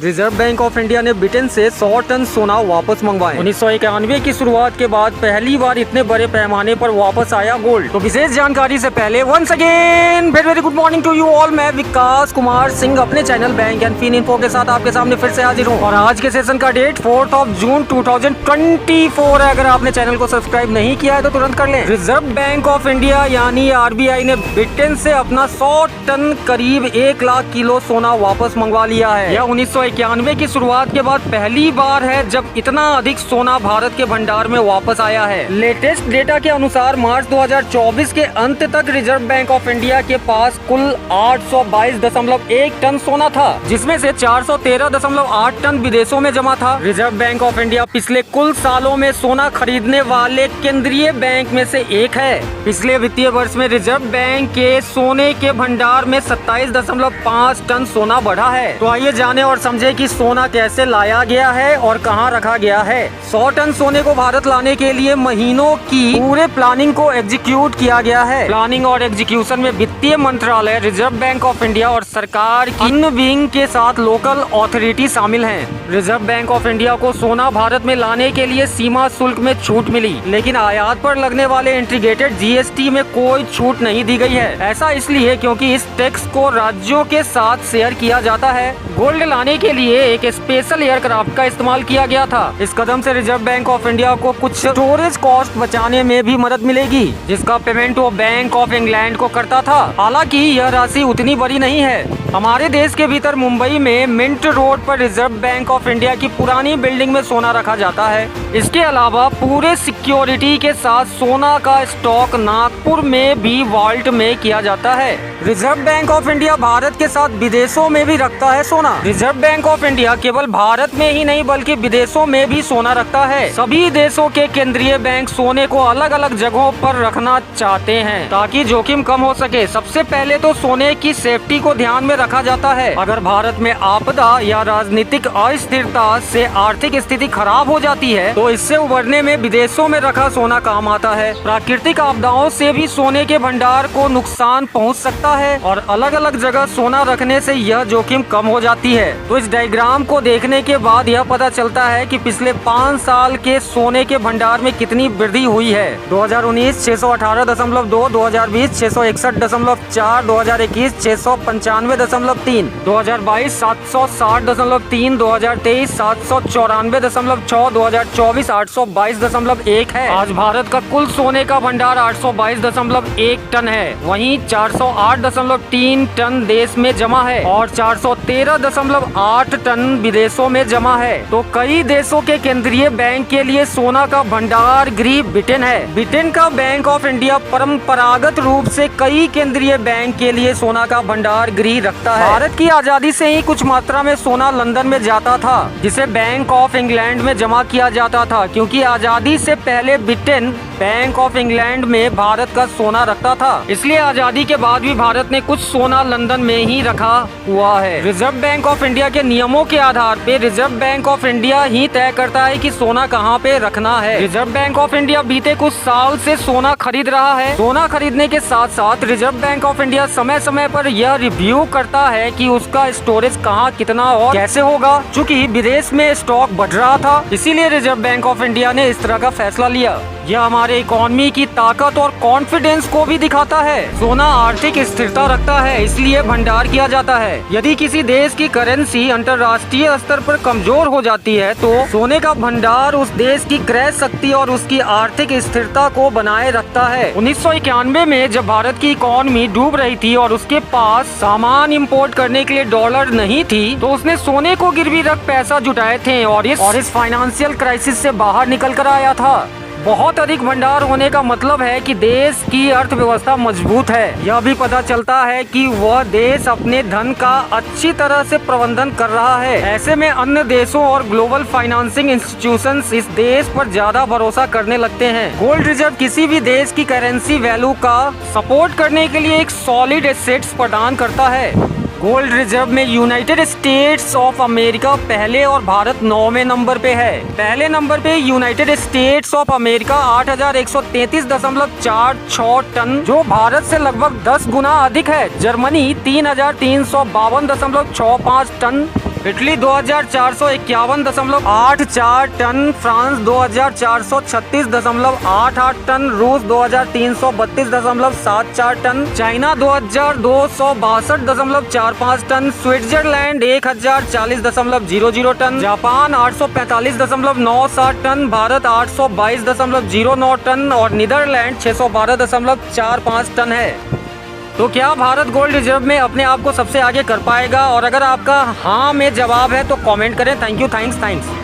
Reserve bank of India ने Britain से 100 ton सोना वापस मंगवाए। 1991 की शुरुआत के बाद पहली बार इतने बड़े पैमाने पर वापस आया गोल्ड। तो विशेष जानकारी से पहले once again very good morning to you all. मैं विकास कुमार सिंह अपने channel bank and fin info के साथ आपके सामने फिर से हाजिर हूँ और आज के सेशन का डेट 4 जून 2024 है। अगर आपने चैनल को सब्सक्राइब नहीं किया है तो तुरंत कर लें। रिजर्व बैंक ऑफ इंडिया यानी RBI ने ब्रिटेन से अपना 100 टन करीब 1 लाख किलो सोना वापस मंगवा लिया है। यह 1991 की शुरुआत के बाद पहली बार है जब इतना अधिक सोना भारत के भंडार में वापस आया है। लेटेस्ट डेटा के अनुसार मार्च 2024 के अंत तक रिजर्व बैंक ऑफ इंडिया के पास कुल 822.1 टन सोना था, जिसमें से 413.8 टन विदेशों में जमा था। रिजर्व बैंक ऑफ इंडिया पिछले कुल सालों में सोना खरीदने वाले केंद्रीय बैंक में से एक है। पिछले वित्तीय वर्ष में रिजर्व बैंक के सोने के भंडार में 27.5 टन सोना बढ़ा है। तो आइए जाने और समझे कि सोना कैसे लाया गया है और कहां रखा गया है। 100 टन सोने को भारत लाने के लिए महीनों की पूरे प्लानिंग को एग्जीक्यूट किया गया है। प्लानिंग और एग्जीक्यूशन में वित्तीय मंत्रालय, रिजर्व बैंक ऑफ इंडिया और सरकार की अन्य विंग के साथ लोकल अथॉरिटी शामिल हैं। रिजर्व बैंक ऑफ इंडिया को सोना भारत में लाने के लिए सीमा शुल्क में छूट मिली, लेकिन आयात पर लगने वाले इंटीग्रेटेड GST में कोई छूट नहीं दी गई है। ऐसा इसलिए क्योंकि इस टैक्स को राज्यों के साथ शेयर किया जाता है। गोल्ड लाने के लिए एक स्पेशल एयरक्राफ्ट का इस्तेमाल किया गया था। इस कदम से रिजर्व बैंक ऑफ इंडिया को कुछ स्टोरेज कॉस्ट बचाने में भी मदद मिलेगी, जिसका पेमेंट वो बैंक ऑफ इंग्लैंड को करता था। हालांकि यह राशि उतनी बड़ी नहीं है। हमारे देश के भीतर मुंबई में मिंट रोड पर रिजर्व बैंक ऑफ इंडिया की पुरानी बिल्डिंग में सोना रखा जाता है। इसके अलावा पूरे सिक्योरिटी के साथ सोना का स्टॉक नागपुर में भी वॉल्ट में किया जाता है। Reserve bank of India Bharat के साथ विदेशों में भी रखता है सोना। रिजर्व बैंक ऑफ इंडिया केवल भारत में ही नहीं बल्कि विदेशों में भी सोना रखता है। सभी देशों के केंद्रीय बैंक सोने को अलग अलग जगहों पर रखना चाहते हैं ताकि जोखिम कम हो सके। सबसे पहले तो सोने की सेफ्टी को ध्यान में रखा जाता है। अगर भारत में आपदा या राजनीतिक अस्थिरता से आर्थिक स्थिति खराब हो जाती है तो इससे उबरने में विदेशों में रखा सोना काम आता है। प्राकृतिक आपदाओं से भी सोने के भंडार को नुकसान पहुंच सकता है और अलग अलग जगह सोना रखने से यह जोखिम कम हो जाती है। तो इस डायग्राम को देखने के बाद यह पता चलता है कि पिछले 5 साल के सोने के भंडार में कितनी वृद्धि हुई है। 2019 618.2, 2020 661.4, 2021 695.3, 2022 760.3, 2023 794.6, 2024 822.1 है। आज भारत का कुल सोने का भंडार 822.1 टन है। वहीं 408.3 टन देश में जमा है और 413.8 टन विदेशों में जमा है। तो कई देशों के केंद्रीय बैंक के लिए सोना का भंडार गृह ब्रिटेन है। ब्रिटेन का बैंक ऑफ इंडिया परंपरागत रूप से कई केंद्रीय बैंक के लिए सोना का भंडार गृह रखता है। भारत की आजादी से ही कुछ मात्रा में सोना लंदन में जाता था, जिसे बैंक ऑफ इंग्लैंड में जमा किया जाता था, क्योंकि आजादी से पहले ब्रिटेन बैंक ऑफ इंग्लैंड में भारत का सोना रखता था। इसलिए आजादी के बाद भी भारत ने कुछ सोना लंदन में ही रखा हुआ है। रिजर्व बैंक ऑफ इंडिया के नियमों के आधार पे रिजर्व बैंक ऑफ इंडिया ही तय करता है कि सोना कहां पे रखना है। रिजर्व बैंक ऑफ इंडिया बीते कुछ साल से सोना खरीद रहा है। सोना खरीदने के साथ साथ रिजर्व बैंक ऑफ इंडिया समय समय पर यह रिव्यू करता है कि उसका स्टोरेज कहां, कितना और कैसे होगा। चूँकि विदेश में स्टॉक बढ़ रहा था, इसीलिए रिजर्व बैंक ऑफ इंडिया ने इस तरह का फैसला लिया। यह हमारे इकोनॉमी की ताकत और कॉन्फिडेंस को भी दिखाता है। सोना आर्थिक स्थिरता रखता है, इसलिए भंडार किया जाता है। यदि किसी देश की करेंसी अंतर्राष्ट्रीय स्तर पर कमजोर हो जाती है तो सोने का भंडार उस देश की क्रय शक्ति और उसकी आर्थिक स्थिरता को बनाए रखता है। 1991 में जब भारत की इकोनॉमी डूब रही थी और उसके पास सामान इंपोर्ट करने के लिए डॉलर नहीं थी, तो उसने सोने को गिरवी रख पैसा जुटाए थे और इस फाइनेंशियल क्राइसिस से बाहर निकल कर आया था। बहुत अधिक भंडार होने का मतलब है कि देश की अर्थव्यवस्था मजबूत है। यह भी पता चलता है कि वह देश अपने धन का अच्छी तरह से प्रबंधन कर रहा है। ऐसे में अन्य देशों और ग्लोबल फाइनेंसिंग इंस्टीट्यूशंस इस देश पर ज्यादा भरोसा करने लगते हैं। गोल्ड रिजर्व किसी भी देश की करेंसी वैल्यू का सपोर्ट करने के लिए एक सॉलिड एसेट्स प्रदान करता है। गोल्ड रिजर्व में यूनाइटेड स्टेट्स ऑफ अमेरिका पहले और भारत 9वें नंबर पे है। पहले नंबर पे United States of America 8133.46 ton, जो भारत से लगभग 10 गुना अधिक है। Germany 3352.65 ton, Italy 2451.84 ton, France 2436.88 ton, रूस 2332.74 ton, China 2262.45 ton, Switzerland 1040.00 ton, Japan 845.97 ton, Bharat 822.09 ton और नीदरलैंड 612.45 टन है। तो क्या भारत गोल्ड रिजर्व में अपने आप को सबसे आगे कर पाएगा? और अगर आपका हाँ में जवाब है तो कमेंट करें। Thank you, thanks.